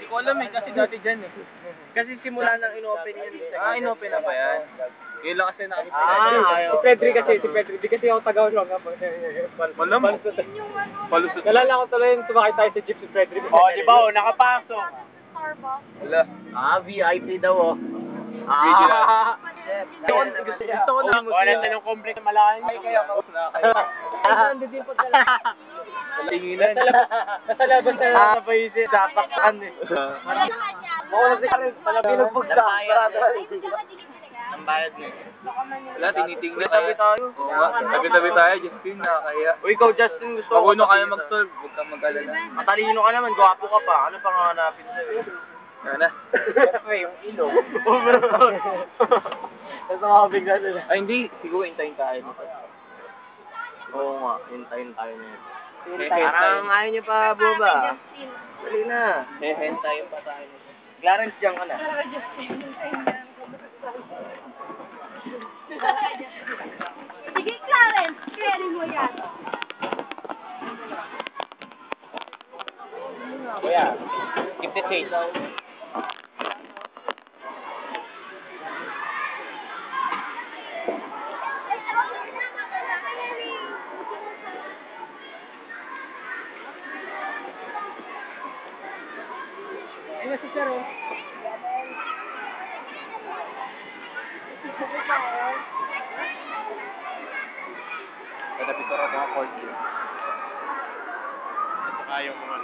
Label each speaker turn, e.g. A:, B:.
A: ko alam eh, kasi dati dyan eh.
B: Kasi simula nang inopen yan.
A: Inopen na ba yan? Yun lang kasi nakikita.
B: Si Pedri di kasi ako taga-ulong.
A: Malam mo. Palusot.
B: Nalala ko tuloy yung sumakay tayo sa jeep si Pedri.
A: Di ba nakapasok. Wala.
B: VIP daw oh.
A: Gusto ko lang.
B: Wala tanong complex na malaki.
A: Ay, kaya ako na.
B: Nandun po talaga.
A: Tinginan.
B: Nasa labas na napaisip. Sapaktan eh. Mukha na si Karen. Pala binugbog sa. Ang bayad na eh.
A: Wala, tinitingnan
B: Tabi tayo.
A: Oo nga, tabi-tabi tayo, Justin, nakakaya.
B: Uy, ikaw Justin, gusto ko.
A: Makuno ka na mag-solve, huwag kang mag-alala.
B: Matalino ka naman, gwapo ka pa. Ano pang hanapin sa'yo?
A: Yan na.
B: Yung ilong. Tapos makabigla nila.
A: Ay, hindi. Siguro hintayin tayo.
B: Oo nga, hintayin tayo na yun.
A: Parang
B: ayaw niyo pa buba. Dali na.
A: hintayin pa tayo.
B: Clarence, diyan ka na.
C: Sige, Clarence, carry mo yan.
A: Kuya, keep the change.
B: Ano si Sir?
A: Katabi ko rin mga cold.
B: Ayaw mo man.